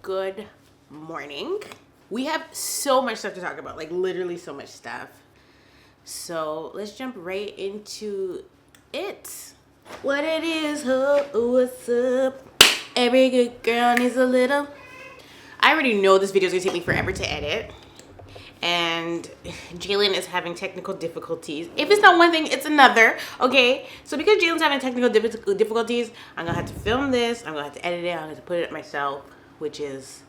Good morning. We have so much stuff to talk about, like literally so much stuff. So let's jump right into it. What it is, what's up? Every good girl needs a little. I already know this video is gonna take me forever to edit. And Jalen is having technical difficulties. If it's not one thing, it's another, okay? So because Jalen's having technical difficulties, I'm gonna have to film this, I'm gonna have to edit it, I'm gonna have to put it up myself, which is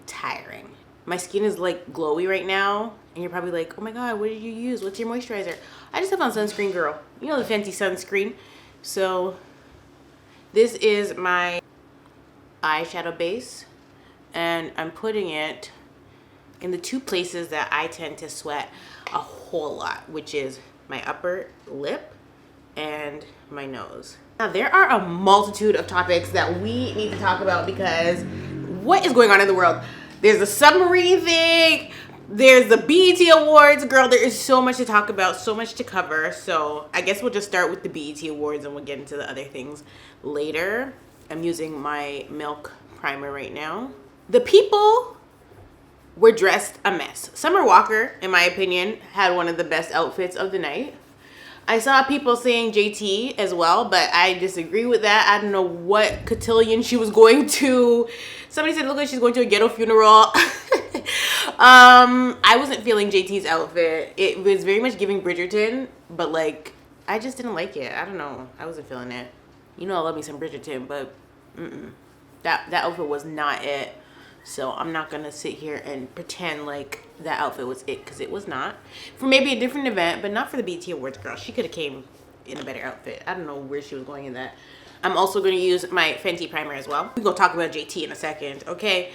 tiring. My skin is like glowy right now, and you're probably like, oh my god, what did you use? What's your moisturizer? I just have on sunscreen, girl. You know the fancy sunscreen. So this is my eyeshadow base, and I'm putting it in the two places that I tend to sweat a whole lot, which is my upper lip and my nose. Now there are a multitude of topics that we need to talk about because what is going on in the world? There's the submarine thing, there's the BET Awards, girl, there is so much to talk about, so much to cover. So I guess we'll just start with the BET Awards and we'll get into the other things later. I'm using my Milk primer right now. The people were dressed a mess. Summer Walker, in my opinion, had one of the best outfits of the night. I saw people saying JT as well, but I disagree with that. I don't know what cotillion she was going to. Somebody said it looked like she's going to a ghetto funeral. I wasn't feeling JT's outfit. It was very much giving Bridgerton, but like, I just didn't like it. I don't know. I wasn't feeling it. You know I love me some Bridgerton, but that outfit was not it. So I'm not gonna sit here and pretend like that outfit was it, because it was not. For maybe a different event, but not for the BET Awards, girl. She could have came in a better outfit. I don't know where she was going in that. I'm also gonna use my Fenty primer as well. We're gonna talk about JT in a second, okay?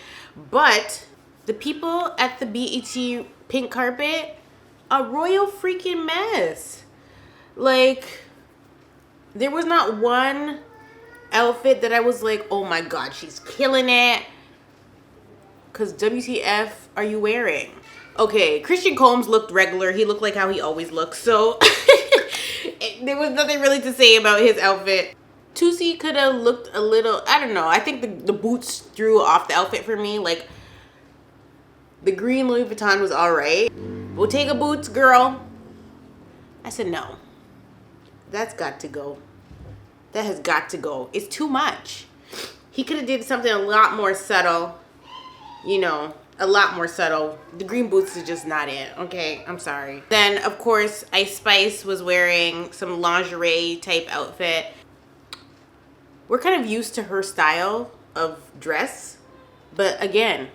But the people at the BET pink carpet, a royal freaking mess. Like, there was not one outfit that I was like, oh my god, she's killing it. Because WTF are you wearing? Okay, Christian Combs looked regular. He looked like how he always looks. So there was nothing really to say about his outfit. Tusi could have looked a little, I don't know. I think the boots threw off the outfit for me. Like, the green Louis Vuitton was all right. Bottega boots, girl. I said no. That's got to go. That has got to go. It's too much. He could have did something a lot more subtle. You know, a lot more subtle. The green boots is just not it, okay? I'm sorry. Then, of course, Ice Spice was wearing some lingerie type outfit. We're kind of used to her style of dress, but again,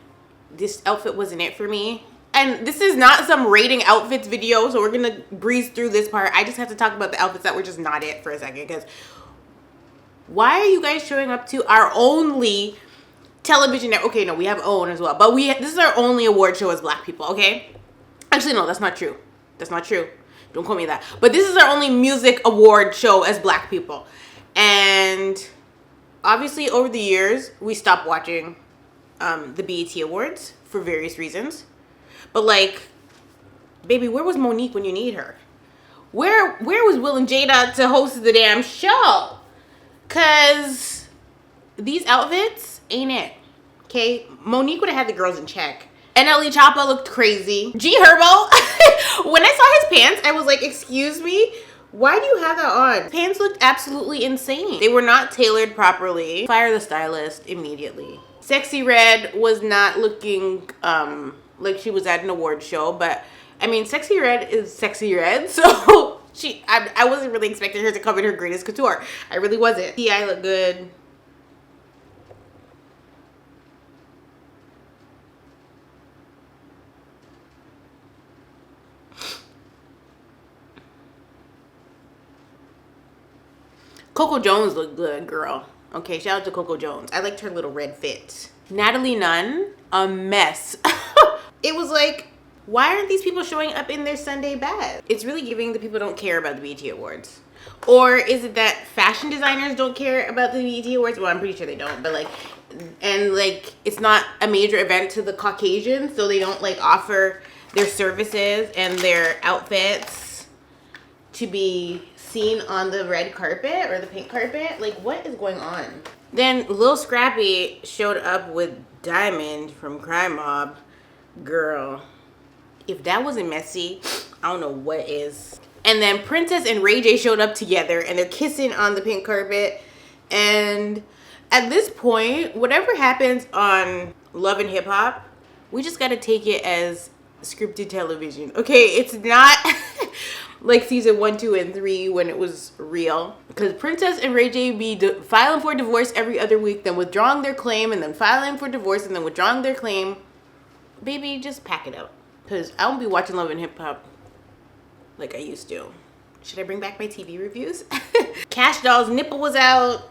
this outfit wasn't it for me. And this is not some rating outfits video, so we're gonna breeze through this part. I just have to talk about the outfits that were just not it for a second, because why are you guys showing up to our only television? Okay, no, we have OWN as well, but this is our only award show as black people, okay? Actually, no, that's not true. That's not true. Don't call me that. But this is our only music award show as black people. And obviously, over the years, we stopped watching the BET Awards for various reasons. But like, baby, where was Monique when you need her? Where was Will and Jada to host the damn show? Because these outfits ain't it, okay? Monique would have had the girls in check. NLE Choppa looked crazy. G Herbo, when I saw his pants, I was like, excuse me? Why do you have that on? Pants looked absolutely insane. They were not tailored properly. Fire the stylist immediately. Sexy Red was not looking like she was at an award show, but I mean, Sexy Red is Sexy Red, so I wasn't really expecting her to come in her greatest couture. I really wasn't. T.I. looked good. Coco Jones looked good, girl. Okay, shout out to Coco Jones. I liked her little red fit. Natalie Nunn, a mess. It was like, why aren't these people showing up in their Sunday best? It's really giving the people don't care about the BET Awards. Or is it that fashion designers don't care about the BET Awards? Well, I'm pretty sure they don't, but like, and like, it's not a major event to the Caucasians, so they don't like offer their services and their outfits to be seen on the red carpet or the pink carpet. Like, what is going on? Then Lil Scrappy showed up with Diamond from Crime Mob, girl, if that wasn't messy, I don't know what is. And then Princess and Ray J showed up together and they're kissing on the pink carpet. And at this point, whatever happens on Love and Hip Hop, we just gotta take it as scripted television. Okay, it's not like season 1, 2, and 3 when it was real. Because Princess and Ray J be filing for divorce every other week, then withdrawing their claim, and then filing for divorce, and then withdrawing their claim. Baby, just pack it up. Because I won't be watching Love and Hip Hop like I used to. Should I bring back my TV reviews? Cash Doll's nipple was out.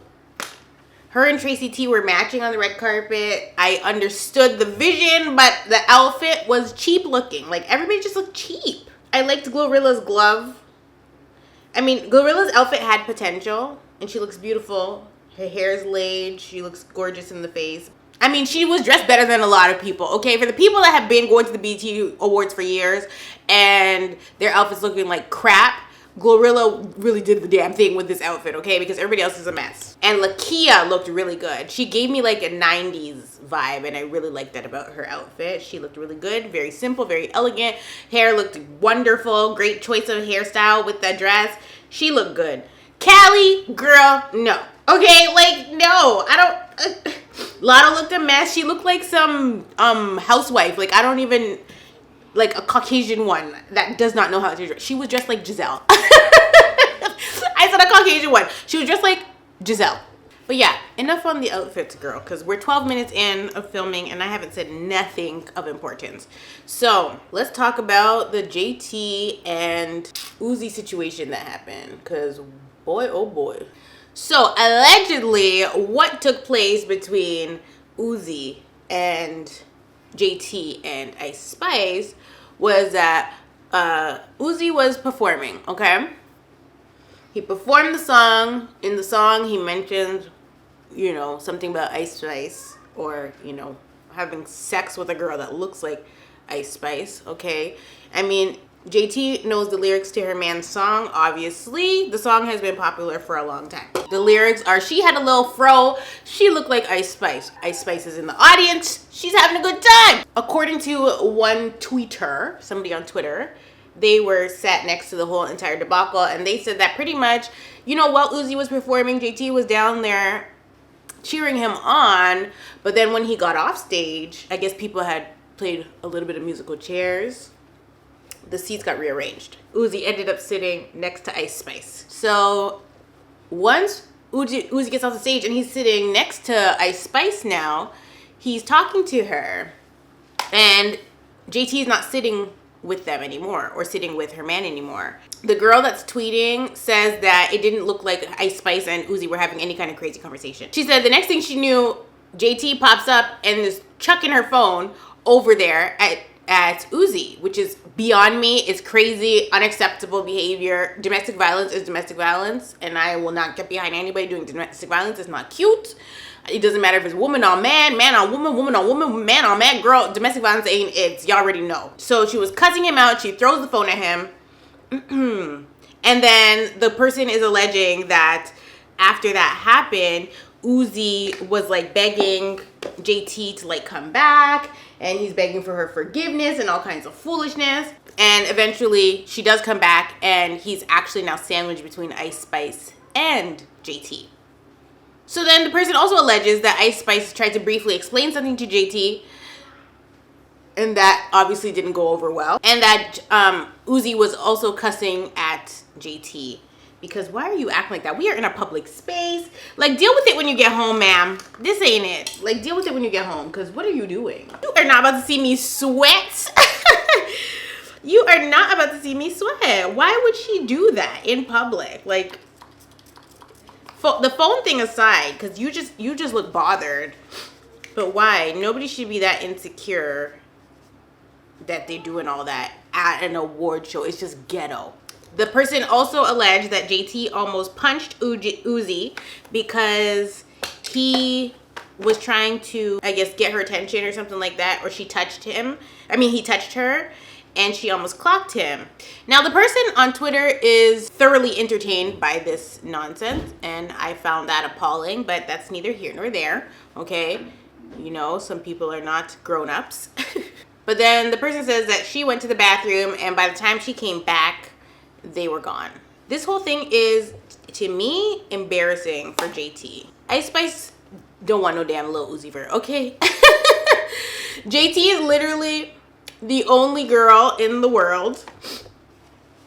Her and Tracy T were matching on the red carpet. I understood the vision, but the outfit was cheap looking. Like, everybody just looked cheap. I liked Glorilla's glove. I mean, Glorilla's outfit had potential, and she looks beautiful. Her hair's laid. She looks gorgeous in the face. I mean, she was dressed better than a lot of people, okay? For the people that have been going to the BET Awards for years, and their outfits looking like crap, Glorilla really did the damn thing with this outfit, okay? Because everybody else is a mess. And Lakia looked really good. She gave me like a 90s vibe, and I really liked that about her outfit. She looked really good, very simple, very elegant. Hair looked wonderful. Great choice of hairstyle with that dress. She looked good. Callie, girl, no. Okay, like, no. I don't... Lotto looked a mess. She looked like some housewife. Like, I don't even... Like a Caucasian one that does not know how to dress. She was dressed like Giselle. I said a Caucasian one. She was dressed like Giselle. But yeah, enough on the outfits, girl, because we're 12 minutes in of filming and I haven't said nothing of importance. So let's talk about the JT and Uzi situation that happened, because boy, oh boy. So allegedly, what took place between Uzi and JT and Ice Spice was that Uzi was performing, okay? He performed the song. In the song, he mentioned, you know, something about Ice Spice, or, you know, having sex with a girl that looks like Ice Spice, okay? I mean, JT knows the lyrics to her man's song, obviously. The song has been popular for a long time. The lyrics are, she had a little fro, she looked like Ice Spice. Ice Spice is in the audience, she's having a good time. According to one tweeter, somebody on Twitter, they were sat next to the whole entire debacle, and they said that pretty much, you know, while Uzi was performing, JT was down there cheering him on, but then when he got off stage, I guess people had played a little bit of musical chairs. The seats got rearranged. Uzi ended up sitting next to Ice Spice. So once Uzi gets off the stage and he's sitting next to Ice Spice now, he's talking to her, and JT is not sitting with them anymore, or sitting with her man anymore. The girl that's tweeting says that it didn't look like Ice Spice and Uzi were having any kind of crazy conversation. She said the next thing she knew, JT pops up and is chucking her phone over there at Uzi, which is beyond me. It's crazy, unacceptable behavior. Domestic violence is domestic violence, and I will not get behind anybody doing domestic violence. It's not cute. It doesn't matter if it's woman on man, man on woman, woman on woman, man on man. Girl, domestic violence ain't it. Y'all already know. So she was cussing him out. She throws the phone at him. And then the person is alleging that after that happened, Uzi was like begging JT to like come back, and he's begging for her forgiveness and all kinds of foolishness. And eventually she does come back, and he's actually now sandwiched between Ice Spice and JT. So then the person also alleges that Ice Spice tried to briefly explain something to JT, and that obviously didn't go over well. And that Uzi was also cussing at JT. Because why are you acting like that? We are in a public space. Like, deal with it when you get home, ma'am. This ain't it. Like, deal with it when you get home. Because what are you doing? You are not about to see me sweat. You are not about to see me sweat. Why would she do that in public? Like, the phone thing aside, because you just look bothered. But why? Nobody should be that insecure that they're doing all that at an award show. It's just ghetto. The person also alleged that JT almost punched Uzi because he was trying to, I guess, get her attention or something like that, or she touched him. I mean, he touched her, and she almost clocked him. Now, the person on Twitter is thoroughly entertained by this nonsense, and I found that appalling, but that's neither here nor there, okay? You know, some people are not grown-ups. But then the person says that she went to the bathroom and by the time she came back, they were gone. This whole thing is, to me, embarrassing for JT. Ice Spice don't want no damn Lil Uzi Vert, okay? JT is literally the only girl in the world,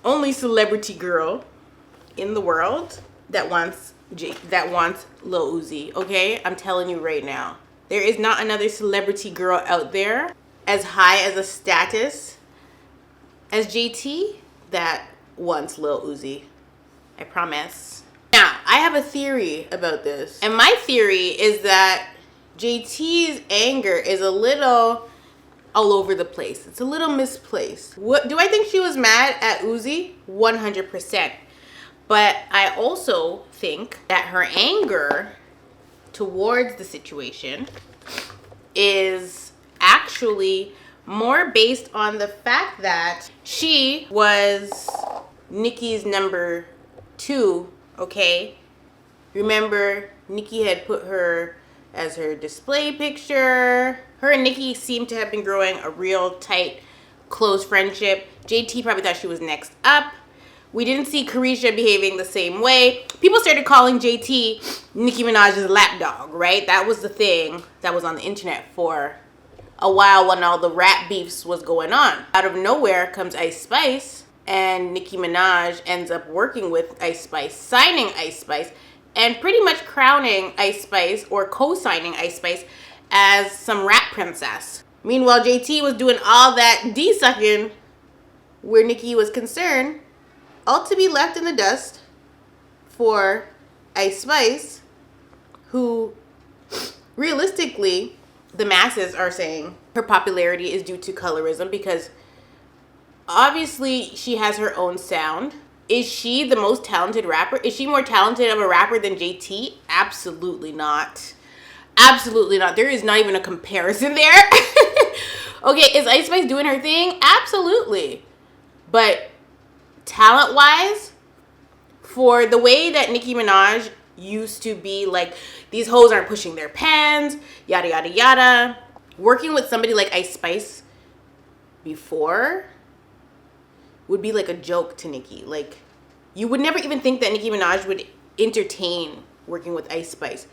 only celebrity girl in the world that wants Lil Uzi, okay? I'm telling you right now. There is not another celebrity girl out there as high as a status as JT that wants Lil Uzi. I promise. Now, I have a theory about this. And my theory is that JT's anger is a little all over the place. It's a little misplaced. What do I think she was mad at Uzi? 100%. But I also think that her anger towards the situation is actually more based on the fact that she was Nicki's number 2, okay? Remember, Nicki had put her as her display picture. Her and Nicki seemed to have been growing a real tight, close friendship. JT probably thought she was next up. We didn't see Carisha behaving the same way. People started calling JT Nicki Minaj's lapdog, right? That was the thing that was on the internet for a while when all the rap beefs was going on. Out of nowhere comes Ice Spice, and Nicki Minaj ends up working with Ice Spice, signing Ice Spice, and pretty much crowning Ice Spice or co-signing Ice Spice as some rap princess. Meanwhile, JT was doing all that D-sucking where Nicki was concerned, all to be left in the dust for Ice Spice, who realistically, the masses are saying her popularity is due to colorism because obviously she has her own sound. Is she the most talented rapper? Is she more talented of a rapper than JT? Absolutely not. Absolutely not. There is not even a comparison there. Okay, is Ice Spice doing her thing? Absolutely. But talent-wise, for the way that Nicki Minaj used to be like, these hoes aren't pushing their pants, yada, yada, yada. Working with somebody like Ice Spice before would be like a joke to Nicki. Like, you would never even think that Nicki Minaj would entertain working with Ice Spice.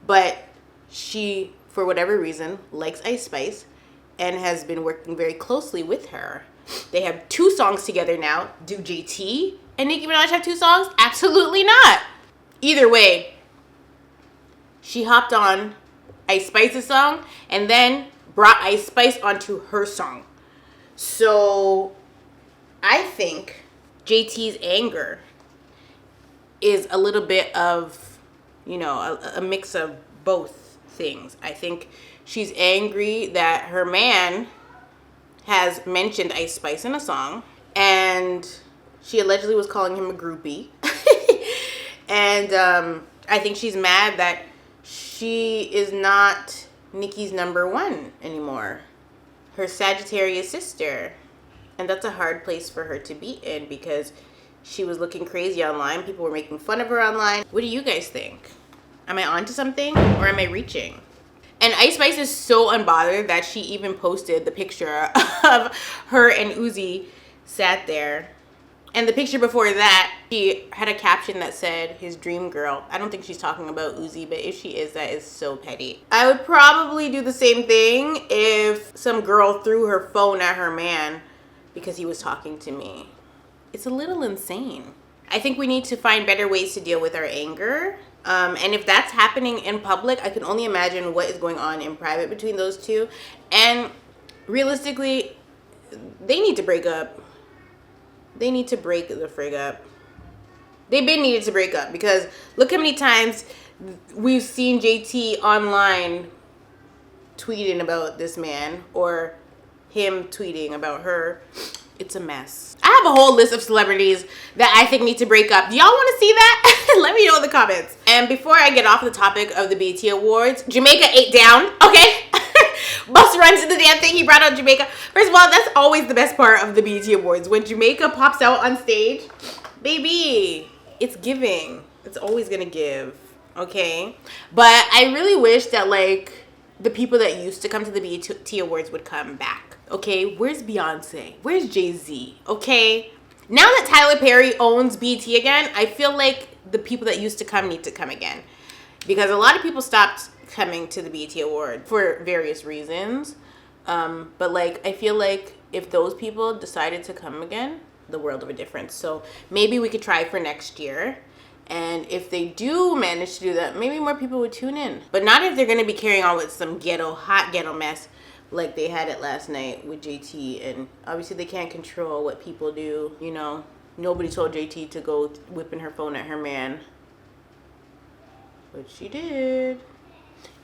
But she, for whatever reason, likes Ice Spice and has been working very closely with her. They have 2 songs together now. Do JT and Nicki Minaj have 2 songs? Absolutely not. Either way, she hopped on Ice Spice's song and then brought Ice Spice onto her song. So I think JT's anger is a little bit of, you know, a mix of both things. I think she's angry that her man has mentioned Ice Spice in a song, and she allegedly was calling him a groupie. And I think she's mad that she is not Nicki's number 1 anymore, her Sagittarius sister. And that's a hard place for her to be in because she was looking crazy online. People were making fun of her online. What do you guys think? Am I onto something or am I reaching? And Ice Spice is so unbothered that she even posted the picture of her and Uzi sat there. And the picture before that, she had a caption that said, his dream girl. I don't think she's talking about Uzi, but if she is, that is so petty. I would probably do the same thing if some girl threw her phone at her man because he was talking to me. It's a little insane. I think we need to find better ways to deal with our anger. And if that's happening in public, I can only imagine what is going on in private between those two. And realistically, they need to break up. They need to break the frig up. They've been needed to break up because look how many times we've seen JT online tweeting about this man or him tweeting about her. It's a mess. I have a whole list of celebrities that I think need to break up. Do y'all want to see that? Let me know in the comments. And before I get off the topic of the BET Awards, Jamaica ate down, okay? Busta Rhymes did the damn thing. He brought out Jamaica. First of all, that's always the best part of the BET Awards. When Jamaica pops out on stage, baby, it's giving. It's always gonna give, okay? But I really wish that, like, the people that used to come to the BET Awards would come back. Okay, where's Beyonce? Where's Jay-Z? Okay, now that Tyler Perry owns BET again, I feel like the people that used to come need to come again. Because a lot of people stopped coming to the BET Award for various reasons. But like, I feel like if those people decided to come again, the world of a difference. So maybe we could try for next year. And if they do manage to do that, maybe more people would tune in. But not if they're going to be carrying on with some hot ghetto mess like they had it last night with JT. And obviously they can't control what people do. You know, nobody told JT to go whipping her phone at her man. But she did.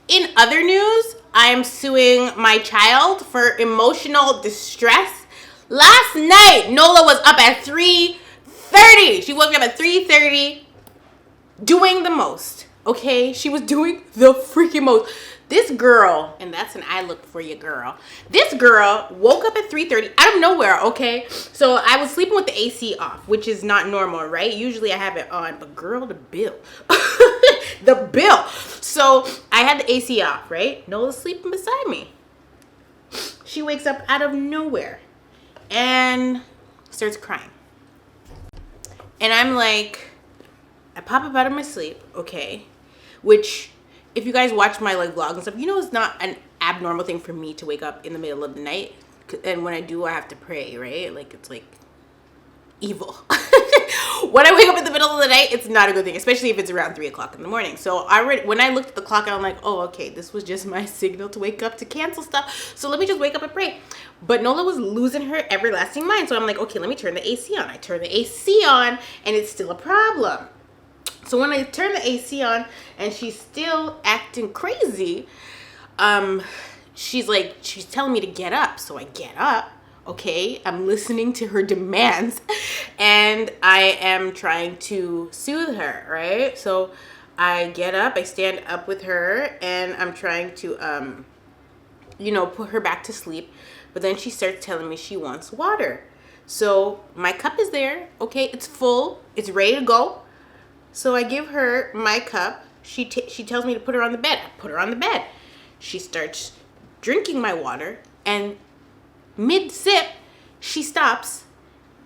In other news, I am suing my child for emotional distress. Last night, Nola was up at 3:30. She woke up at 3:30 doing the most, okay? She was doing the freaking most. This girl, and that's an I look for you girl. This girl woke up at 3:30 out of nowhere, okay? So I was sleeping with the AC off, which is not normal, right? Usually I have it on, but girl, the bill. The bill. So I had the AC off, right? Nola's sleeping beside me. She wakes up out of nowhere and starts crying. And I'm like, I pop up out of my sleep, okay? Which, if you guys watch my like vlogs and stuff, you know it's not an abnormal thing for me to wake up in the middle of the night. And when I do, I have to pray, right? Like, it's like evil. When I wake up in the middle of the night, it's not a good thing, especially if it's around 3 o'clock in the morning. So when I looked at the clock, I'm like, oh, okay, this was just my signal to wake up to cancel stuff. So let me just wake up and pray. But Nola was losing her everlasting mind. So I'm like, okay, let me turn the AC on. I turn the AC on and it's still a problem. So when I turn the AC on and she's still acting crazy, she's telling me to get up. So I get up. Okay, I'm listening to her demands and I am trying to soothe her, right? So I get up, I stand up with her and I'm trying to, put her back to sleep. But then she starts telling me she wants water. So my cup is there. Okay, it's full. It's ready to go. So I give her my cup. She tells me to put her on the bed. I put her on the bed. She starts drinking my water and mid-sip, she stops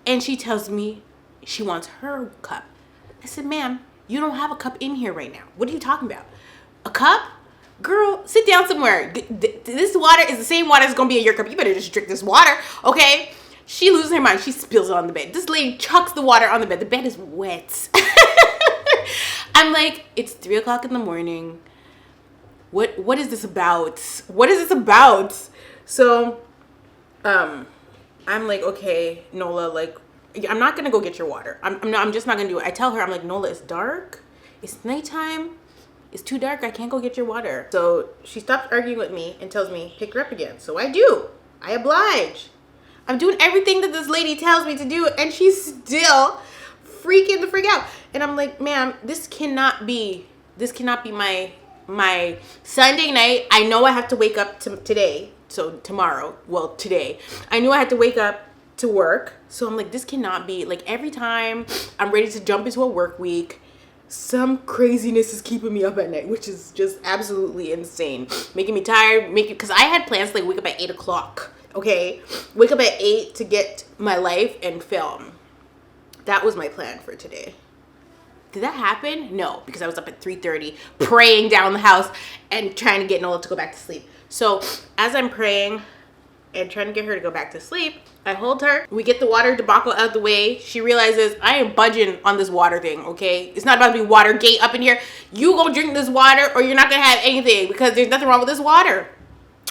and she tells me she wants her cup. I said, ma'am, you don't have a cup in here right now. What are you talking about? A cup? Girl, sit down somewhere. This water is the same water that's going to be in your cup. You better just drink this water, okay? She loses her mind. She spills it on the bed. This lady chucks the water on the bed. The bed is wet. I'm like, it's 3 o'clock in the morning. What is this about? What is this about? So I'm like, okay, Nola, like, I'm not gonna go get your water. I'm just not gonna do it. I tell her, I'm like, Nola, it's dark. It's nighttime. It's too dark. I can't go get your water. So she stops arguing with me and tells me, pick her up again. So I do. I oblige. I'm doing everything that this lady tells me to do, and she's still freaking the freak out. And I'm like, ma'am, this cannot be my Sunday night. I know I have to wake up today. So tomorrow, well, today, I knew I had to wake up to work. So I'm like, this cannot be, like, every time I'm ready to jump into a work week, some craziness is keeping me up at night, which is just absolutely insane. Making me tired, because I had plans to, like, wake up at 8 o'clock, okay? Wake up at 8 to get my life and film. That was my plan for today. Did that happen? No, because I was up at 3:30 praying down the house and trying to get Nola to go back to sleep. So as I'm praying and trying to get her to go back to sleep, I hold her. We get the water debacle out of the way. She realizes I ain't budging on this water thing, okay? It's not about to be Watergate up in here. You go drink this water or you're not going to have anything because there's nothing wrong with this water.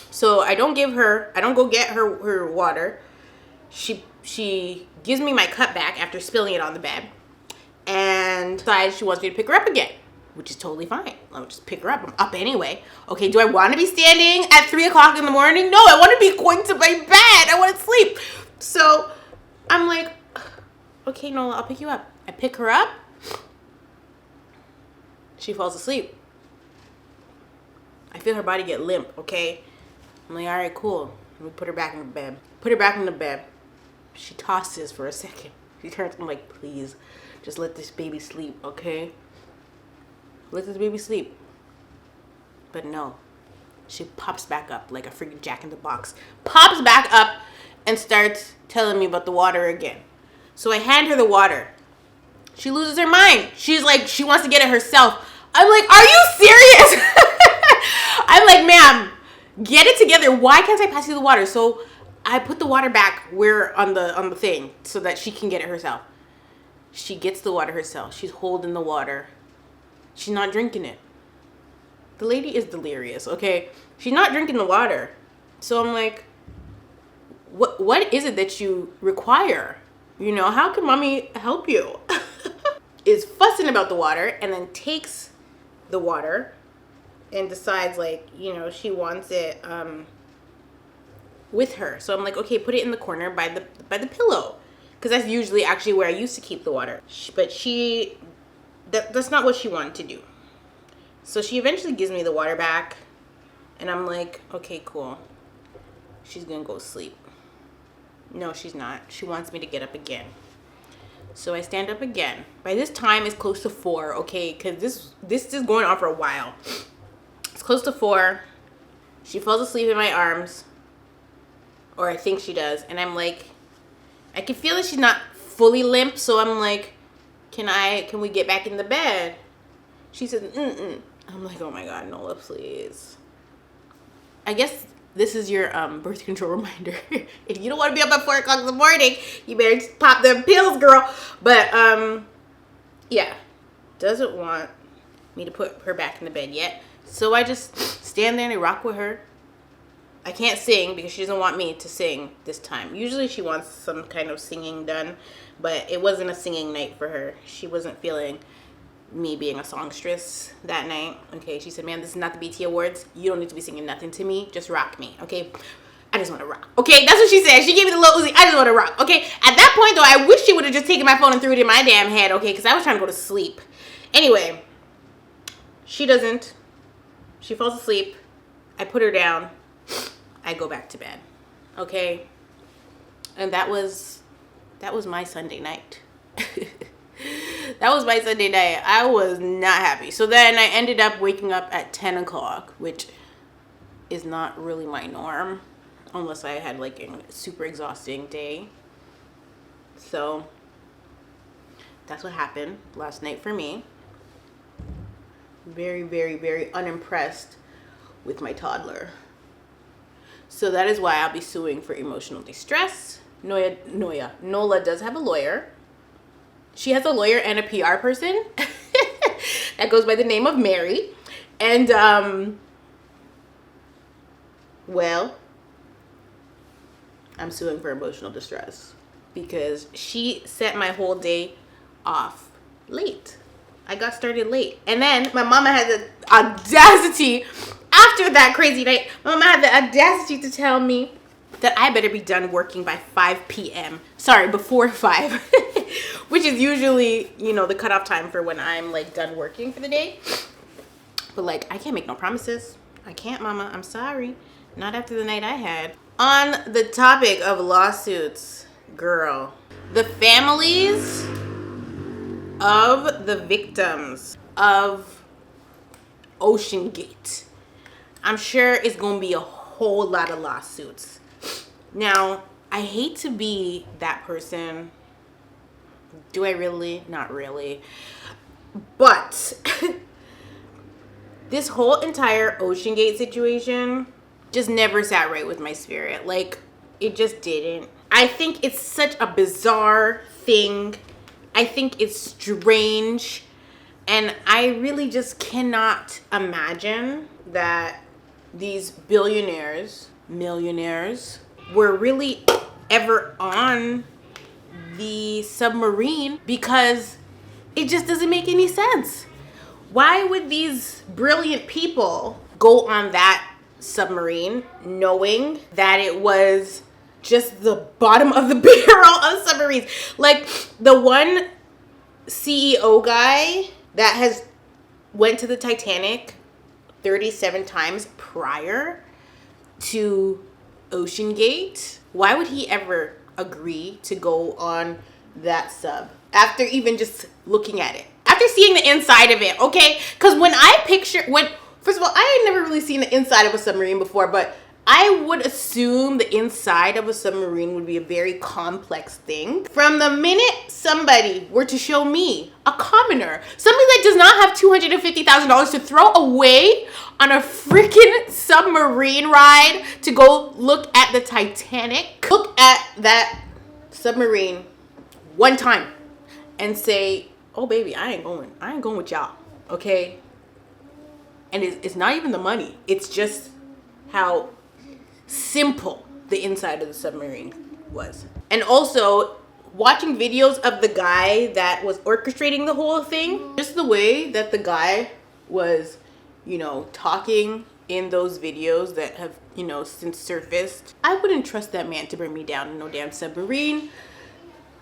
So I don't go get her water. She gives me my cup back after spilling it on the bed. And decides she wants me to pick her up again, which is totally fine. I'll just pick her up. I'm up anyway. Okay, do I want to be standing at 3 o'clock in the morning? No, I want to be going to my bed. I want to sleep. So I'm like, okay, Nola, I'll pick you up. I pick her up. She falls asleep. I feel her body get limp, okay? I'm like, all right, cool. Let me put her back in the bed. Put her back in the bed. She tosses for a second. She turns, I'm like, please, just let this baby sleep, okay? Let this baby sleep. But no. She pops back up like a freaking Jack in the Box. Pops back up and starts telling me about the water again. So I hand her the water. She loses her mind. She's like, she wants to get it herself. I'm like, are you serious? I'm like, ma'am, get it together. Why can't I pass you the water? So I put the water back where on the thing so that she can get it herself. She gets the water herself. She's holding the water. She's not drinking it. The lady is delirious, okay? She's not drinking the water. So I'm like, what is it that you require? You know, how can mommy help you? Is fussing about the water and then takes the water and decides, like, you know, she wants it with her. So I'm like, okay, put it in the corner by the pillow, because that's usually actually where I used to keep the water. But that's not what she wanted to do. So she eventually gives me the water back, and I'm like, okay, cool. She's gonna go sleep. No, she's not. She wants me to get up again. So I stand up again. By this time, it's close to 4, okay? Because this is going on for a while. It's close to 4. She falls asleep in my arms. Or I think she does. And I'm like, I can feel that she's not fully limp. So I'm like, can we get back in the bed? She said, mm-mm. I'm like, oh my God, Nola, please. I guess this is your birth control reminder. If you don't want to be up at 4 o'clock in the morning, you better just pop them pills, girl. But yeah, doesn't want me to put her back in the bed yet. So I just stand there and rock with her. I can't sing because she doesn't want me to sing this time. Usually she wants some kind of singing done, but it wasn't a singing night for her. She wasn't feeling me being a songstress that night. Okay, she said, "Ma'am, this is not the BT Awards. You don't need to be singing nothing to me. Just rock me, okay? I just want to rock." Okay, that's what she said. She gave me the little Uzi. I just want to rock, okay? At that point, though, I wish she would have just taken my phone and threw it in my damn head, okay? Because I was trying to go to sleep. Anyway, she doesn't. She falls asleep. I put her down. I go back to bed, okay? And that was my Sunday night. That was my Sunday night. I was not happy. So then I ended up waking up at 10 o'clock, which is not really my norm, unless I had like a super exhausting day. So that's what happened last night for me. Very, very, very unimpressed with my toddler. So that is why I'll be suing for emotional distress. Nola does have a lawyer. She has a lawyer and a PR person that goes by the name of Mary. And, well, I'm suing for emotional distress because she set my whole day off late. I got started late. And then my mama had the audacity, after that crazy night, my mama had the audacity to tell me that I better be done working by 5 p.m. Sorry, before 5. Which is usually, you know, the cutoff time for when I'm, like, done working for the day. But, like, I can't make no promises. I can't, mama. I'm sorry. Not after the night I had. On the topic of lawsuits, girl, the families of the victims of Oceangate, I'm sure it's going to be a whole lot of lawsuits. Now, I hate to be that person. Do I really? Not really. But this whole entire Oceangate situation just never sat right with my spirit. Like, it just didn't. I think it's such a bizarre thing. I think it's strange. And I really just cannot imagine that these billionaires, millionaires, were really ever on the submarine, because it just doesn't make any sense. Why would these brilliant people go on that submarine knowing that it was just the bottom of the barrel of submarines? Like, the one CEO guy that has went to the Titanic 37 times prior to Oceangate, why would he ever agree to go on that sub after even just looking at it, after seeing the inside of it? Okay, because when I picture, First of all, I had never really seen the inside of a submarine before, but I would assume the inside of a submarine would be a very complex thing. From the minute somebody were to show me, a commoner, somebody that does not have $250,000 to throw away on a freaking submarine ride to go look at the Titanic, look at that submarine one time and say, oh baby, I ain't going with y'all, okay? And it's not even the money, it's just how simple the inside of the submarine was. And also watching videos of the guy that was orchestrating the whole thing, just the way that the guy was, you know, talking in those videos that have, you know, since surfaced. I wouldn't trust that man to bring me down in no damn submarine.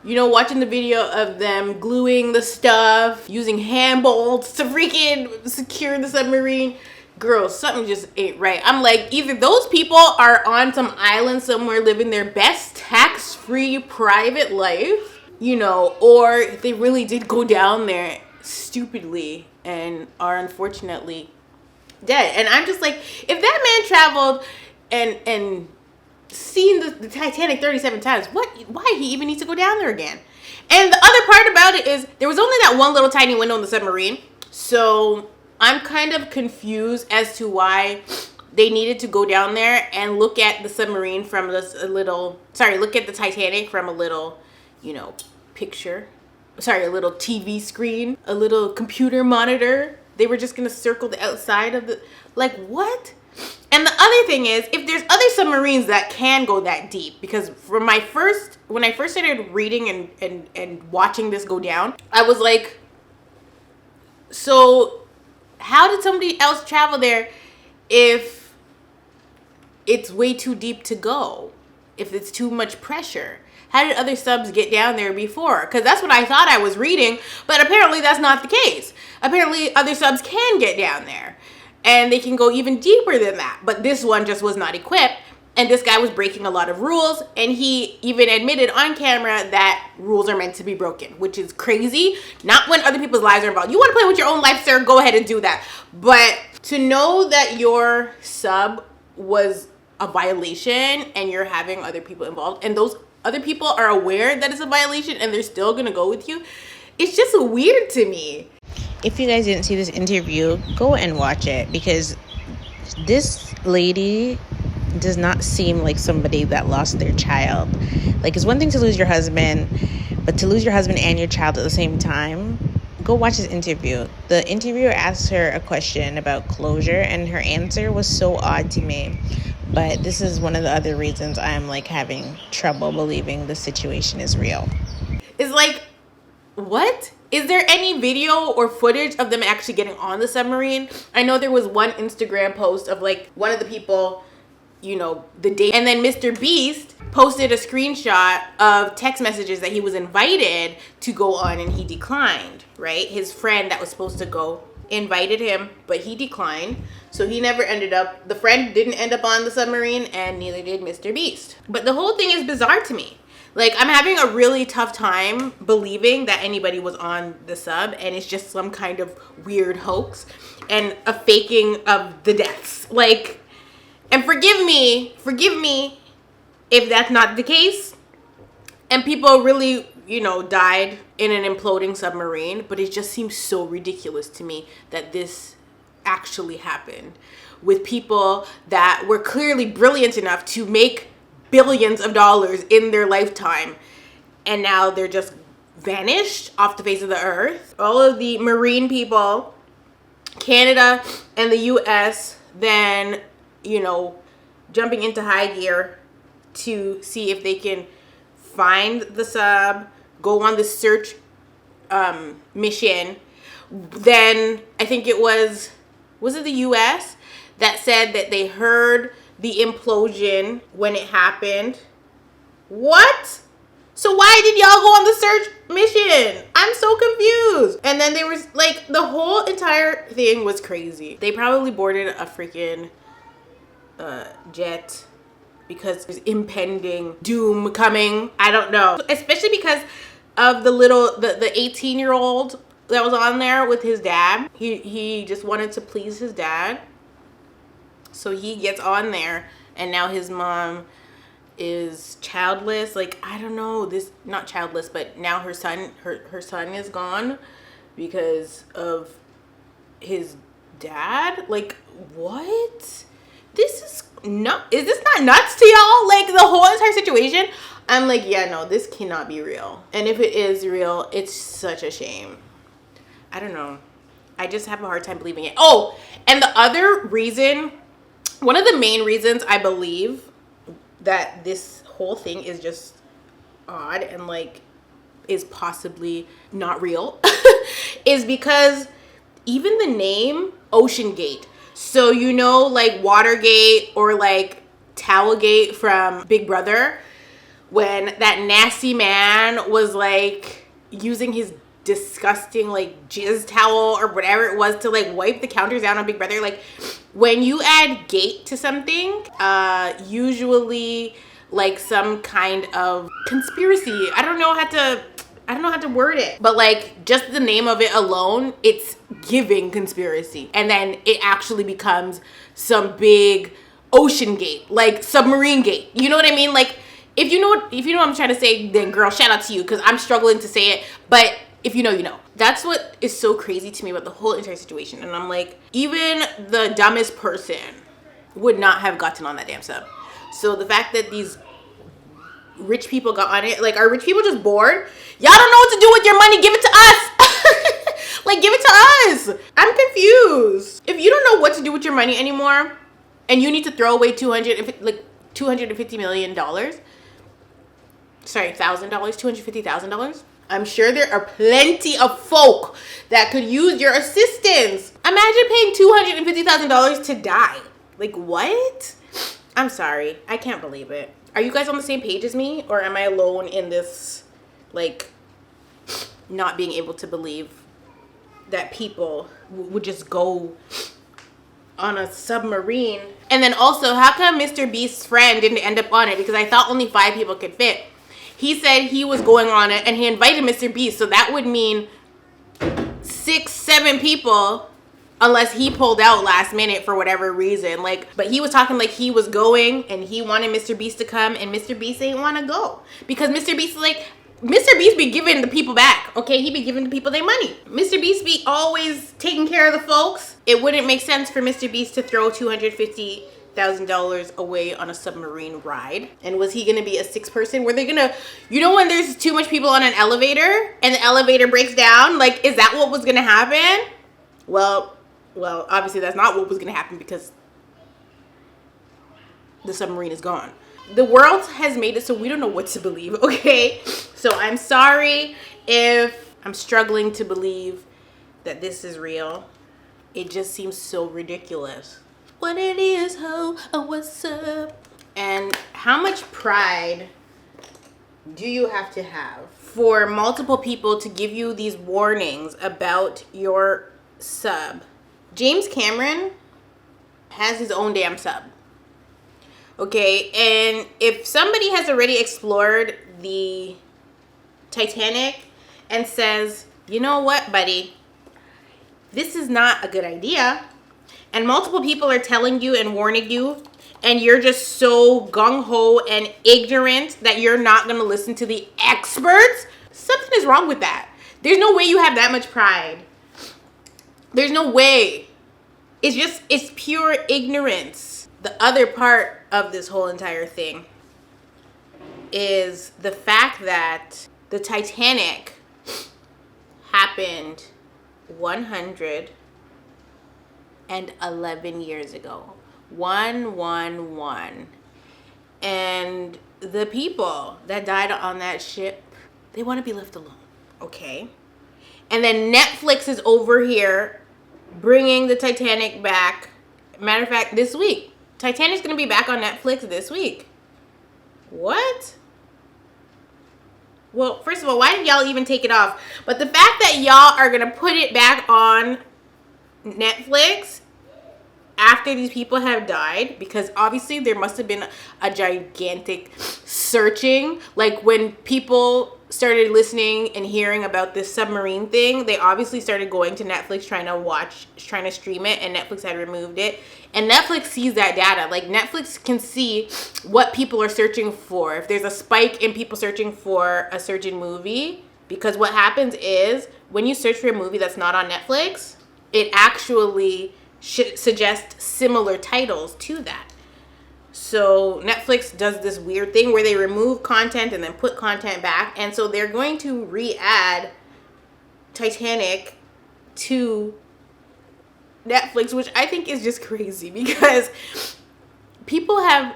You know, watching the video of them gluing the stuff, using hand bolts to freaking secure the submarine. Girl, something just ain't right. I'm like, either those people are on some island somewhere living their best tax-free private life, you know, or they really did go down there stupidly and are unfortunately dead. And I'm just like, if that man traveled and seen the Titanic 37 times, why he even needs to go down there again? And the other part about it is there was only that one little tiny window in the submarine, so I'm kind of confused as to why they needed to go down there and look at the submarine from look at the Titanic from a little, you know, a little TV screen, a little computer monitor. They were just gonna circle the outside of the, like, what? And the other thing is, if there's other submarines that can go that deep, because when I first started reading and watching this go down, I was like, so how did somebody else travel there if it's way too deep to go? If it's too much pressure? How did other subs get down there before? Because that's what I thought I was reading, but apparently that's not the case. Apparently other subs can get down there and they can go even deeper than that. But this one just was not equipped. And this guy was breaking a lot of rules, and he even admitted on camera that rules are meant to be broken, which is crazy. Not when other people's lives are involved. You want to play with your own life, sir? Go ahead and do that. But to know that your sub was a violation and you're having other people involved, and those other people are aware that it's a violation and they're still gonna go with you, it's just weird to me. If you guys didn't see this interview, go and watch it, because this lady does not seem like somebody that lost their child. Like, it's one thing to lose your husband, but to lose your husband and your child at the same time. Go watch this interview. The interviewer asked her a question about closure, and her answer was so odd to me. But this is one of the other reasons I'm like having trouble believing the situation is real. It's like, what? Is there any video or footage of them actually getting on the submarine? I know there was one Instagram post of like one of the people, you know, the date, and then Mr. Beast posted a screenshot of text messages that he was invited to go on and he declined, right? His friend that was supposed to go invited him, but he declined, so he never ended up, the friend didn't end up on the submarine, and neither did Mr. Beast. But the whole thing is bizarre to me. Like, I'm having a really tough time believing that anybody was on the sub, and it's just some kind of weird hoax and a faking of the deaths. Like, and forgive me if that's not the case and people really, you know, died in an imploding submarine, but it just seems so ridiculous to me that this actually happened with people that were clearly brilliant enough to make billions of dollars in their lifetime, and now they're just vanished off the face of the earth. All of the marine people, Canada and the US, then, you know, jumping into high gear to see if they can find the sub, go on the search mission. Then I think it was it the US that said that they heard the implosion when it happened? What? So why did y'all go on the search mission? I'm so confused. And then there was like, the whole entire thing was crazy. They probably boarded a freaking jet because there's impending doom coming. I don't know. Especially because of the 18-year-old that was on there with his dad. He just wanted to please his dad. So he gets on there, and now his mom is childless. Like, I don't know, this, not childless, but now her son is gone because of his dad. Like, what? This is this not nuts to y'all? Like, the whole entire situation, I'm like, yeah, no, this cannot be real. And if it is real, it's such a shame. I don't know. I just have a hard time believing it. Oh, and the other reason, one of the main reasons I believe that this whole thing is just odd and like is possibly not real is because even the name Oceangate. So, you know, like Watergate or like Towelgate from Big Brother, when that nasty man was like using his disgusting like jizz towel or whatever it was to like wipe the counters down on Big Brother. Like, when you add gate to something, usually like some kind of conspiracy. I don't know how to word it, but like just the name of it alone, it's giving conspiracy. And then it actually becomes some big ocean gate, like submarine gate. You know what I mean? Like, if you know what I'm trying to say, then girl, shout out to you, because I'm struggling to say it. But if you know, you know. That's what is so crazy to me about the whole entire situation. And I'm like, even the dumbest person would not have gotten on that damn sub. So the fact that these rich people got on it, like, are rich people just bored? Y'all don't know what to do with your money, give it to us. Like, give it to us. I'm confused. If you don't know what to do with your money anymore, and you need to throw away $250 million, sorry, $250,000. I'm sure there are plenty of folk that could use your assistance. Imagine paying $250,000 to die. Like, what? I'm sorry. I can't believe it. Are you guys on the same page as me? Or am I alone in this, like, not being able to believe that people would just go on a submarine? And then also, how come Mr. Beast's friend didn't end up on it? Because I thought only 5 people could fit. He said he was going on it and he invited Mr. Beast. So that would mean 6, 7 people, unless he pulled out last minute for whatever reason. Like, but he was talking like he was going and he wanted Mr. Beast to come, and Mr. Beast ain't want to go. Because Mr. Beast is like, Mr. Beast be giving the people back, okay? He be giving the people their money. Mr. Beast be always taking care of the folks. It wouldn't make sense for Mr. Beast to throw $250,000 away on a submarine ride. And was he gonna be a 6 person? Were they gonna, you know, when there's too much people on an elevator and the elevator breaks down, like, is that what was gonna happen? Well, obviously that's not what was gonna happen, because the submarine is gone. The world has made it so we don't know what to believe, okay? So I'm sorry if I'm struggling to believe that this is real. It just seems so ridiculous. What it is, ho, oh, what's up? And how much pride do you have to have for multiple people to give you these warnings about your sub? James Cameron has his own damn sub. Okay, and if somebody has already explored the Titanic and says, you know what, buddy, this is not a good idea, and multiple people are telling you and warning you, and you're just so gung-ho and ignorant that you're not going to listen to the experts, something is wrong with that. There's no way you have that much pride. There's no way. It's pure ignorance. The other part of this whole entire thing is the fact that the Titanic happened 111 years ago. 111. And the people that died on that ship, they want to be left alone, okay? And then Netflix is over here bringing the Titanic back. Matter of fact, this week. Titanic's going to be back on Netflix this week. What? Well, first of all, why did y'all even take it off? But the fact that y'all are going to put it back on Netflix after these people have died, because obviously there must have been a gigantic searching. Like when people started listening and hearing about this submarine thing, they obviously started going to Netflix trying to stream it, and Netflix had removed it. And Netflix sees that data. Like, Netflix can see what people are searching for. If there's a spike in people searching for a certain movie, because what happens is when you search for a movie that's not on Netflix, it actually suggests similar titles to that. So Netflix does this weird thing where they remove content and then put content back. And so they're going to re-add Titanic to Netflix, which I think is just crazy because people have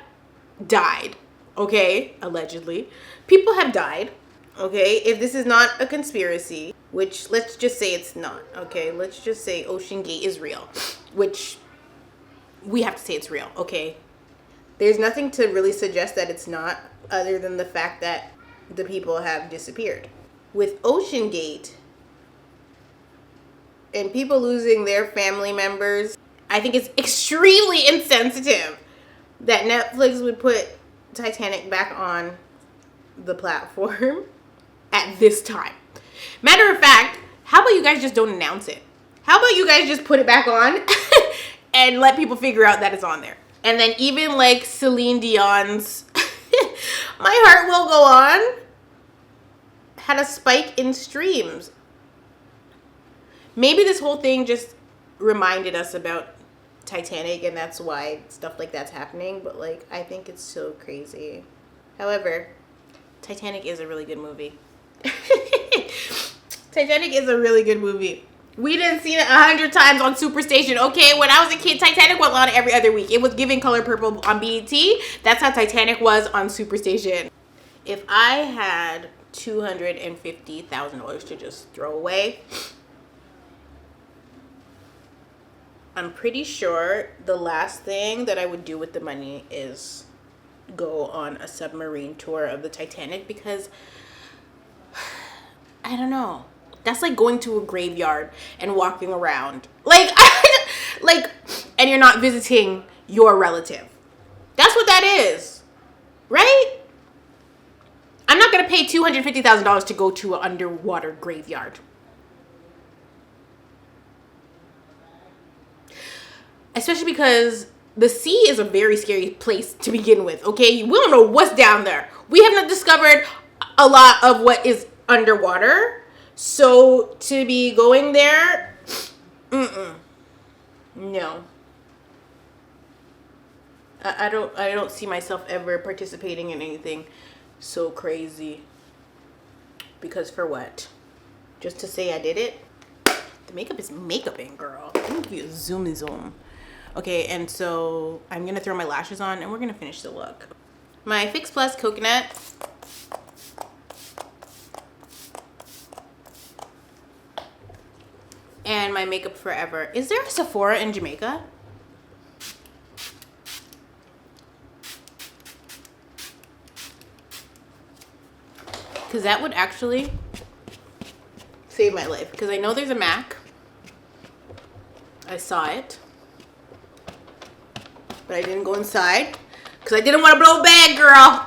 died, okay? Allegedly. People have died, okay? If this is not a conspiracy, which let's just say it's not, okay? Let's just say Oceangate is real, which we have to say it's real, okay? There's nothing to really suggest that it's not, other than the fact that the people have disappeared. With Oceangate and people losing their family members, I think it's extremely insensitive that Netflix would put Titanic back on the platform at this time. Matter of fact, how about you guys just don't announce it? How about you guys just put it back on and let people figure out that it's on there? And then even like Celine Dion's My Heart Will Go On had a spike in streams. Maybe this whole thing just reminded us about Titanic and that's why stuff like that's happening. But like, I think it's so crazy. However, Titanic is a really good movie. Titanic is a really good movie. We didn't see it 100 times on Superstation, okay? When I was a kid, Titanic was on every other week. It was giving Color Purple on BET. That's how Titanic was on Superstation. If I had $250,000 to just throw away, I'm pretty sure the last thing that I would do with the money is go on a submarine tour of the Titanic, because I don't know. That's like going to a graveyard and walking around. Like, and you're not visiting your relative. That's what that is. Right? I'm not going to pay $250,000 to go to an underwater graveyard. Especially because the sea is a very scary place to begin with, okay? We don't know what's down there. We have not discovered a lot of what is underwater. So to be going there, no. I don't see myself ever participating in anything so crazy. Because for what? Just to say I did it? The makeup is makeuping, girl. Let me give you a zoom. Okay, and so I'm gonna throw my lashes on and we're gonna finish the look. My Fix Plus Coconut. And my Makeup Forever. Is there a Sephora in Jamaica? Because that would actually save my life. Because I know there's a MAC. I saw it. But I didn't go inside. Because I didn't want to blow a bag, girl.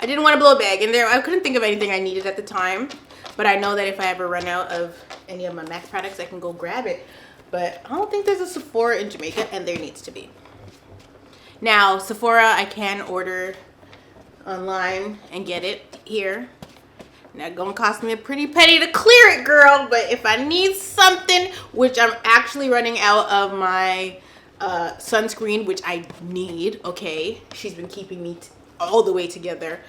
I didn't want to blow a bag. And I couldn't think of anything I needed at the time. But I know that if I ever run out of any of my MAC products, I can go grab it. But I don't think there's a Sephora in Jamaica, and there needs to be. Now, Sephora, I can order online and get it here. Now, it's gonna cost me a pretty penny to clear it, girl. But if I need something, which I'm actually running out of my sunscreen, which I need, okay? She's been keeping me all the way together,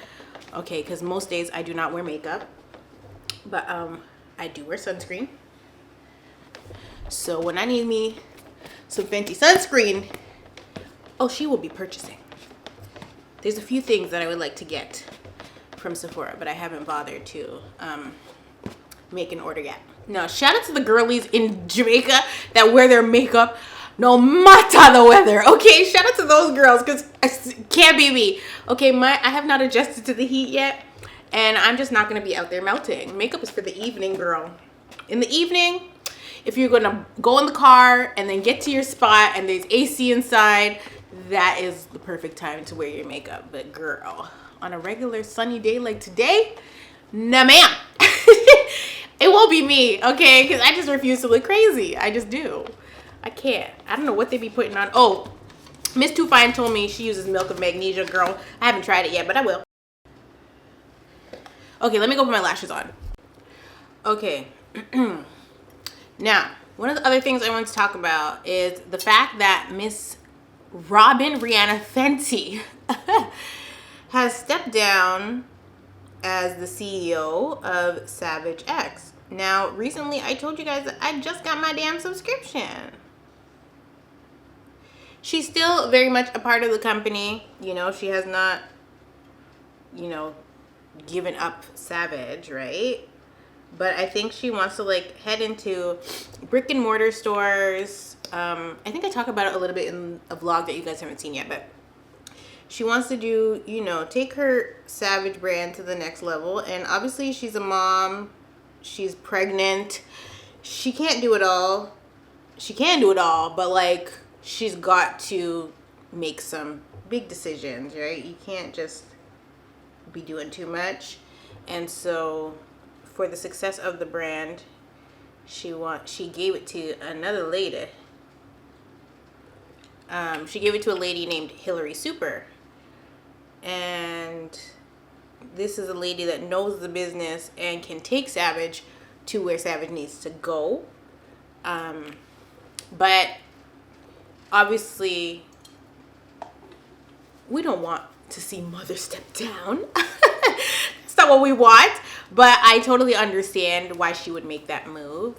okay? Because most days I do not wear makeup. But I do wear sunscreen. So when I need me some Fenty sunscreen, oh, she will be purchasing. There's a few things that I would like to get from Sephora, but I haven't bothered to make an order yet. Now, shout out to the girlies in Jamaica that wear their makeup no matter the weather, okay? Shout out to those girls, because it can't be me. Okay, I have not adjusted to the heat yet. And I'm just not going to be out there melting. Makeup is for the evening, girl. In the evening, if you're going to go in the car and then get to your spot and there's AC inside, that is the perfect time to wear your makeup. But girl, on a regular sunny day like today, Nah, ma'am. It won't be me, okay? Because I just refuse to look crazy. I just do. I can't. I don't know what they be putting on. Oh, Miss Too Fine told me she uses Milk of Magnesia, girl. I haven't tried it yet, but I will. Okay, let me go put my lashes on. Okay. Now, one of the other things I want to talk about is the fact that Miss Rihanna Fenty has stepped down as the CEO of Savage X. Now, recently I told you guys that I just got my damn subscription. She's still very much a part of the company. You know, she has not, you know, given up Savage, right? But I think she wants to like head into brick and mortar stores. I think I talk about it a little bit in a vlog that you guys haven't seen yet, but she wants to do, you know, take her Savage brand to the next level. And obviously she's a mom. She's pregnant. She can't do it all. She can do it all, but like she's got to make some big decisions, right? You can't just be doing too much. And so for the success of the brand, she gave it to another lady. She gave it to a lady named Hillary Super. And this is a lady that knows the business and can take Savage to where Savage needs to go. But obviously, we don't want to see Mother step down. That's not what we want. But I totally understand why she would make that move.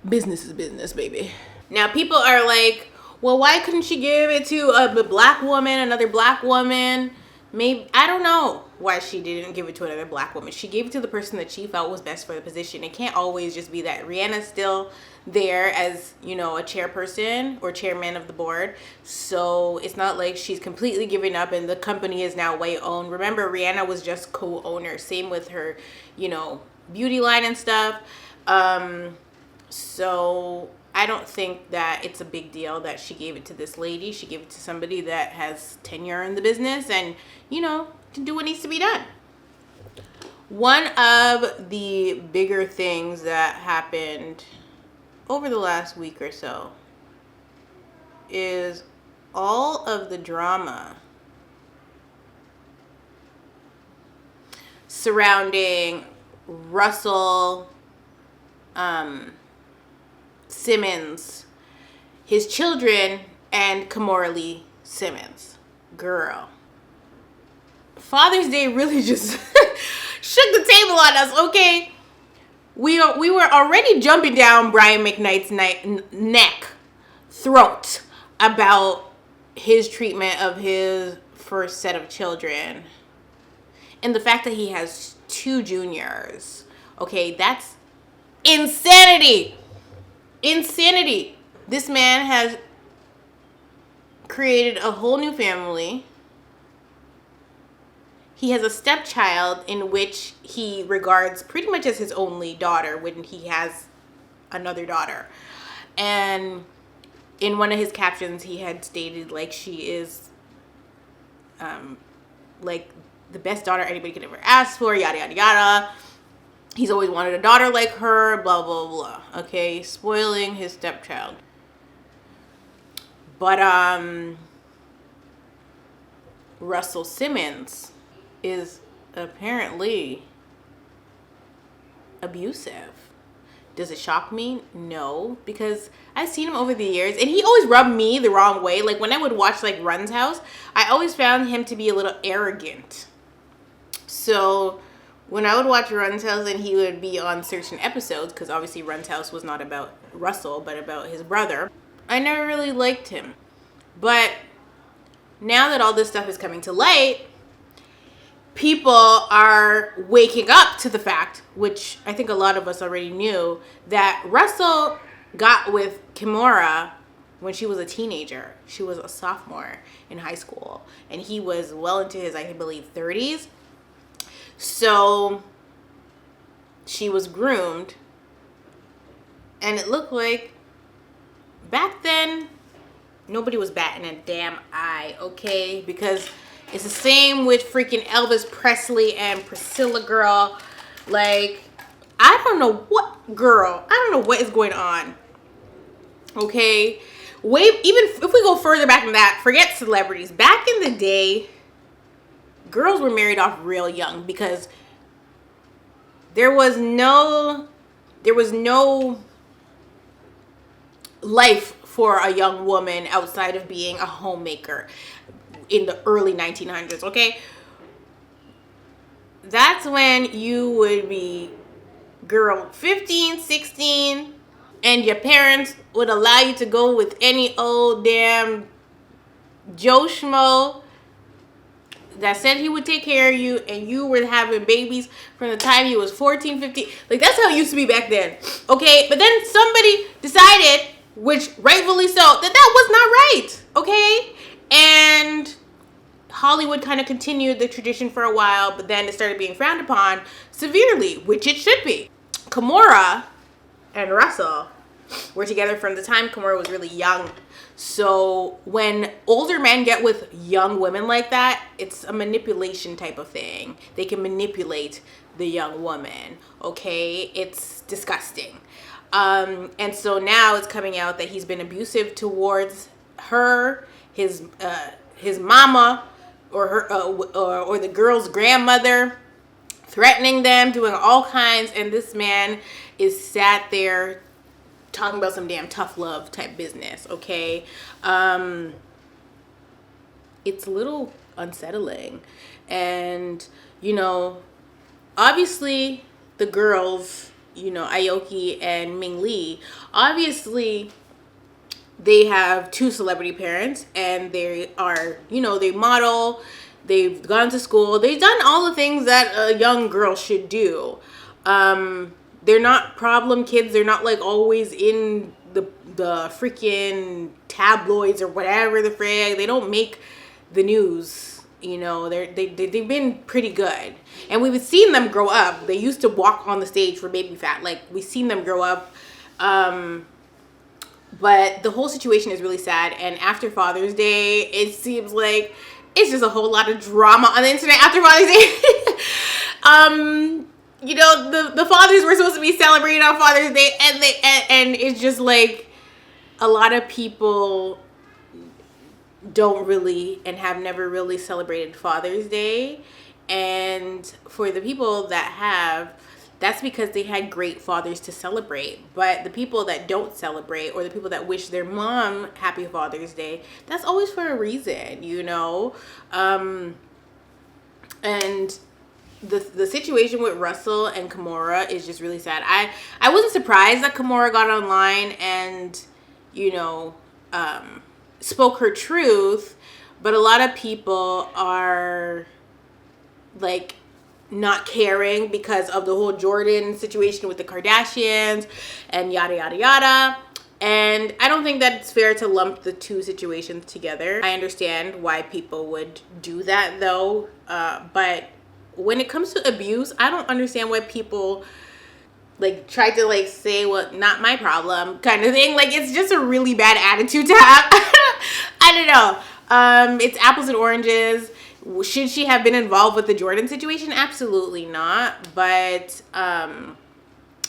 Business is business, baby. Now, people are like, well, why couldn't she give it to a black woman, another black woman? Maybe, I don't know why she didn't give it to another black woman. She gave it to the person that she felt was best for the position. It can't always just be that. Rihanna's still there as, you know, a chairperson or chairman of the board. So it's not like she's completely giving up and the company is now white owned. Remember, Rihanna was just co-owner. Same with her, you know, beauty line and stuff. So I don't think that it's a big deal that she gave it to this lady. She gave it to somebody that has tenure in the business and, you know, can do what needs to be done. One of the bigger things that happened over the last week or so is all of the drama surrounding Russell Simmons, his children, and Kimora Lee Simmons. Girl, Father's Day really just shook the table on us, okay? We were already jumping down Brian McKnight's throat about his treatment of his first set of children. And the fact that he has 2 juniors. Okay, that's insanity. Insanity. This man has created a whole new family. He has a stepchild in which he regards pretty much as his only daughter when he has another daughter. And in one of his captions, he had stated like she is like the best daughter anybody could ever ask for, yada, yada, yada. He's always wanted a daughter like her, blah, blah, blah. Okay, spoiling his stepchild. But Russell Simmons is apparently abusive. Does it shock me? No, because I've seen him over the years and he always rubbed me the wrong way. Like when I would watch like Run's House, I always found him to be a little arrogant. So when I would watch Run's House and he would be on certain episodes, because obviously Run's House was not about Russell, but about his brother, I never really liked him. But now that all this stuff is coming to light, people are waking up to the fact, which I think a lot of us already knew, that Russell got with Kimora when she was a teenager. She was a sophomore in high school, and he was well into his, I believe, 30s. So she was groomed, and it looked like back then nobody was batting a damn eye, okay? Because It's the same with freaking Elvis Presley and Priscilla, girl. Like, I don't know what is going on. Okay? Even if we go further back than that, forget celebrities. Back in the day, girls were married off real young because there was no life for a young woman outside of being a homemaker in the early 1900s, okay? That's when you would be, girl, 15, 16, and your parents would allow you to go with any old damn Joe Schmo that said he would take care of you, and you were having babies from the time you was 14, 15. Like, that's how it used to be back then, okay? But then somebody decided, which rightfully so, that was not right, okay? And Hollywood kind of continued the tradition for a while, but then it started being frowned upon severely, which it should be. Kimora and Russell were together from the time Kimora was really young. So when older men get with young women like that, it's a manipulation type of thing. They can manipulate the young woman, okay? It's disgusting. And so now it's coming out that he's been abusive towards her, his mama, or her, or the girl's grandmother, threatening them, doing all kinds. And this man is sat there talking about some damn tough love type business, okay? It's a little unsettling. And, you know, obviously the girls, you know, Aoki and Ming Lee, obviously they have two celebrity parents, and they are, you know, they model, they've gone to school, they've done all the things that a young girl should do. They're not problem kids. They're not like always in the freaking tabloids or whatever the frig. They don't make the news. You know, they've been pretty good, and we've seen them grow up. They used to walk on the stage for Baby Fat. Like, we've seen them grow up. But the whole situation is really sad. And after Father's Day, it seems like it's just a whole lot of drama on the internet after Father's Day. You know, the fathers were supposed to be celebrating on Father's Day, and it's just like a lot of people don't really and have never really celebrated Father's Day. And for the people that have, that's because they had great fathers to celebrate. But the people that don't celebrate, or the people that wish their mom happy Father's Day, that's always for a reason, you know? And the situation with Russell and Kimora is just really sad. I wasn't surprised that Kimora got online and, you know, spoke her truth, but a lot of people are like not caring because of the whole Jordan situation with the Kardashians and yada yada yada. And I don't think that it's fair to lump the two situations together. I understand why people would do that though, but when it comes to abuse, I don't understand why people like try to like say, well, not my problem kind of thing. Like, it's just a really bad attitude to have. I don't know. It's apples and oranges. Should she have been involved with the Jordan situation? Absolutely not. But at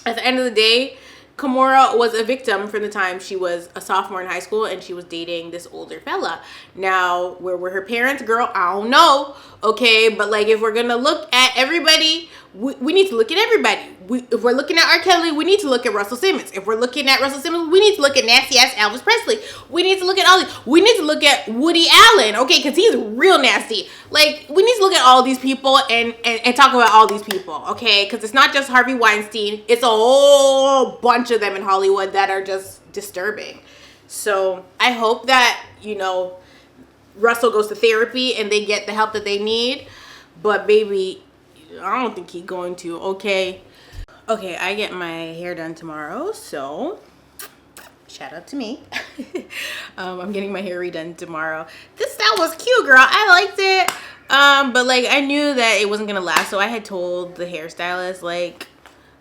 the end of the day, Kimora was a victim from the time she was a sophomore in high school and she was dating this older fella. Now, where were her parents? Girl, I don't know. Okay, but like, if we're gonna look at everybody, we need to look at everybody. If we're looking at R. Kelly, we need to look at Russell Simmons. If we're looking at Russell Simmons, we need to look at nasty ass Elvis Presley. We need to look at all these. We need to look at Woody Allen, okay, because he's real nasty. Like, we need to look at all these people and talk about all these people, okay? Because it's not just Harvey Weinstein. It's a whole bunch of them in Hollywood that are just disturbing. So I hope that, you know, Russell goes to therapy and they get the help that they need. But baby, I don't think he's going to, okay? Okay, I get my hair done tomorrow, so shout out to me. I'm getting my hair redone tomorrow. This style was cute, girl. I liked it. But like, I knew that it wasn't gonna last, so I had told the hairstylist, like,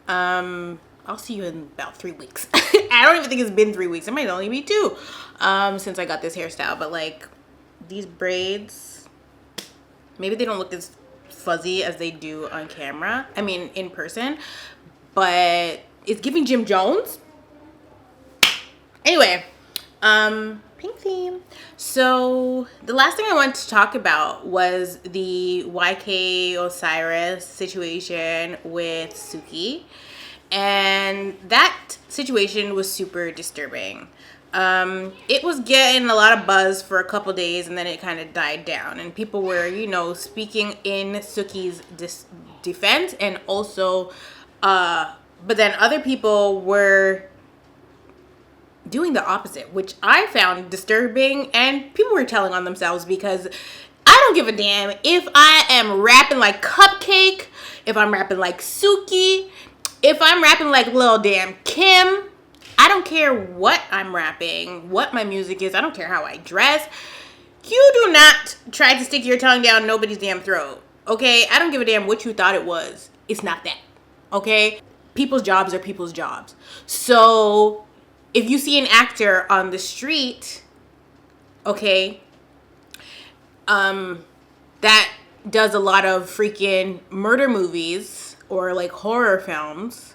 I'll see you in about 3 weeks. I don't even think it's been 3 weeks. It might only be 2 since I got this hairstyle. But like, these braids, Maybe they don't look as fuzzy as they do on camera. I mean, in person. But it's giving Jim Jones. Anyway, pink theme. So the last thing I wanted to talk about was the YK Osiris situation with Suki. And that situation was super disturbing. It was getting a lot of buzz for a couple days, and then it kind of died down. And people were, speaking in Suki's defense, and also, but then other people were doing the opposite, which I found disturbing, and people were telling on themselves, because I don't give a damn if I am rapping like Cupcake, if I'm rapping like Suki, if I'm rapping like Lil Damn Kim. I don't care what I'm rapping, what my music is. I don't care how I dress. You do not try to stick your tongue down nobody's damn throat, okay? I don't give a damn what you thought it was. It's not that, okay? People's jobs are people's jobs. So if you see an actor on the street, okay, that does a lot of freaking murder movies or like horror films,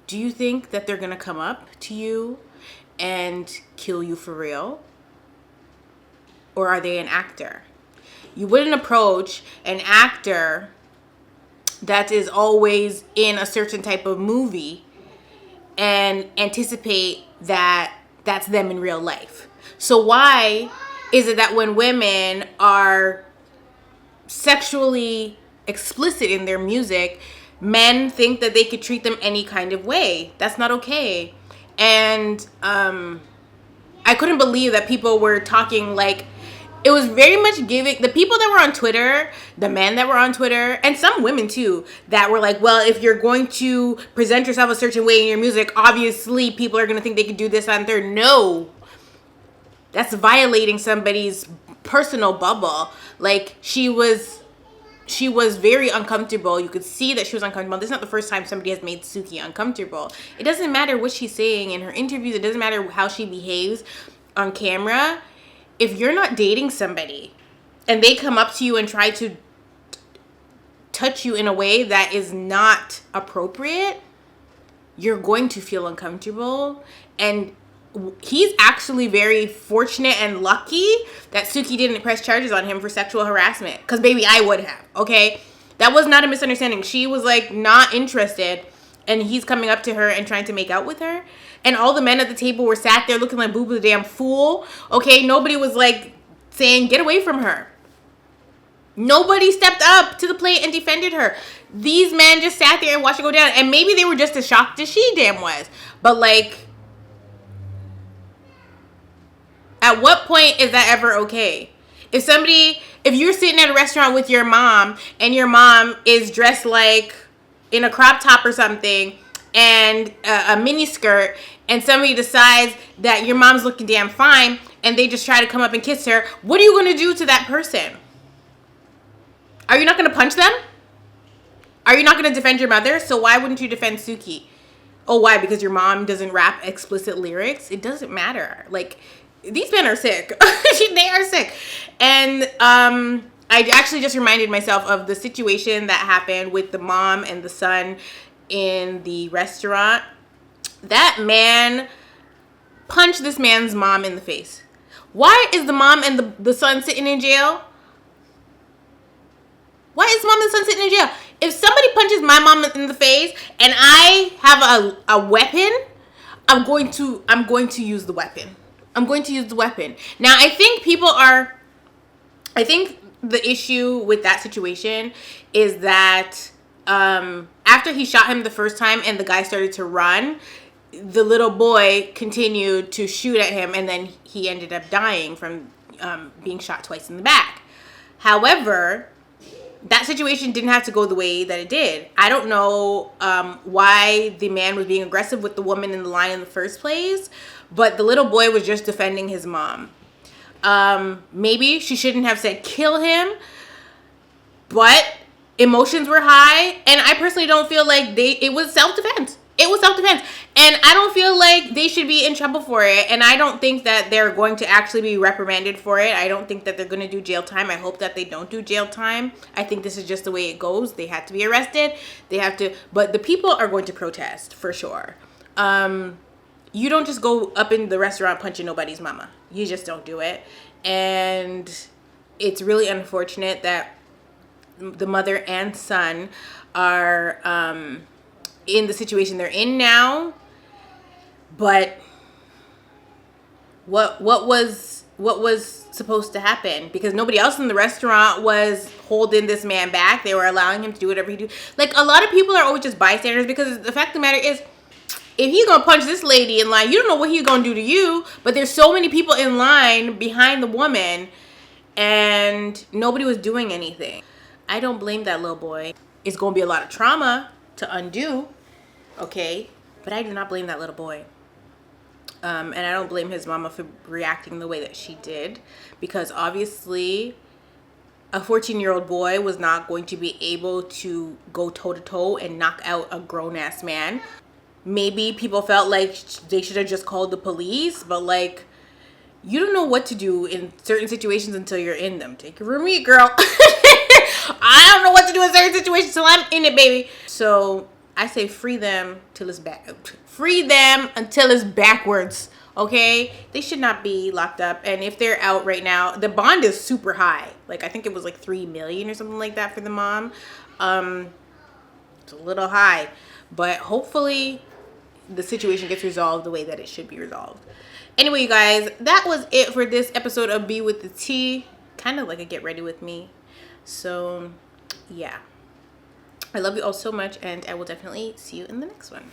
do you think that they're gonna come up to you and kill you for real? Or are they an actor? You wouldn't approach an actor that is always in a certain type of movie and anticipate that that's them in real life. So why is it that when women are sexually explicit in their music, men think that they could treat them any kind of way? That's not okay. And I couldn't believe that people were talking like, it was very much giving, the people that were on Twitter, the men that were on Twitter, and some women too, that were like, well, if you're going to present yourself a certain way in your music, obviously people are going to think they could do this and third. No, that's violating somebody's personal bubble. Like, she was very uncomfortable. You could see that she was uncomfortable. This is not the first time somebody has made Suki uncomfortable. It doesn't matter what she's saying in her interviews. It doesn't matter how she behaves on camera. If you're not dating somebody and they come up to you and try to touch you in a way that is not appropriate, you're going to feel uncomfortable. And he's actually very fortunate and lucky that Suki didn't press charges on him for sexual harassment. Because, baby, I would have, okay? That was not a misunderstanding. She was, like, not interested. And he's coming up to her and trying to make out with her. And all the men at the table were sat there looking like Boo Boo the damn fool. Okay? Nobody was, like, saying, get away from her. Nobody stepped up to the plate and defended her. These men just sat there and watched it go down. And maybe they were just as shocked as she damn was. But, like, at what point is that ever okay? If you're sitting at a restaurant with your mom and your mom is dressed like in a crop top or something and a mini skirt, and somebody decides that your mom's looking damn fine and they just try to come up and kiss her, what are you going to do to that person? Are you not going to punch them? Are you not going to defend your mother? So why wouldn't you defend Suki? Oh, why? Because your mom doesn't rap explicit lyrics? It doesn't matter. Like, these men are sick. They are sick. And I actually just reminded myself of the situation that happened with the mom and the son in the restaurant. That man punched this man's mom in the face. Why is the mom and the son sitting in jail? Why is mom and son sitting in jail? If somebody punches my mom in the face and I have a weapon, I'm going to use the weapon. I'm going to use the weapon. Now, I think the issue with that situation is that after he shot him the first time and the guy started to run, the little boy continued to shoot at him, and then he ended up dying from being shot twice in the back. However, that situation didn't have to go the way that it did. I don't know why the man was being aggressive with the woman in the line in the first place, but the little boy was just defending his mom. Maybe she shouldn't have said kill him, but emotions were high, and I personally don't feel like it was self-defense. It was self-defense. And I don't feel like they should be in trouble for it. And I don't think that they're going to actually be reprimanded for it. I don't think that they're going to do jail time. I hope that they don't do jail time. I think this is just the way it goes. They have to be arrested. They have to. But the people are going to protest for sure. You don't just go up in the restaurant punching nobody's mama. You just don't do it. And it's really unfortunate that the mother and son are in the situation they're in now. But what was supposed to happen? Because nobody else in the restaurant was holding this man back. They were allowing him to do whatever he do. Like, a lot of people are always just bystanders, because the fact of the matter is, if he's gonna punch this lady in line, you don't know what he's gonna do to you. But there's so many people in line behind the woman, and nobody was doing anything. I don't blame that little boy. It's gonna be a lot of trauma to undo, okay? But I do not blame that little boy. And I don't blame his mama for reacting the way that she did, because obviously a 14-year-old boy was not going to be able to go toe-to-toe and knock out a grown-ass man. Maybe people felt like they should have just called the police, but like, you don't know what to do in certain situations until you're in them. Take it from me, girl. I don't know what to do in certain situations until I'm in it, baby. So I say free them till it's back. Free them until it's backwards. Okay? They should not be locked up. And if they're out right now, the bond is super high. Like, I think it was like $3 million or something like that for the mom. It's a little high, but hopefully the situation gets resolved the way that it should be resolved. Anyway, you guys, that was it for this episode of Be With The Tea. Kind of like a get ready with me. So, yeah. I love you all so much, and I will definitely see you in the next one.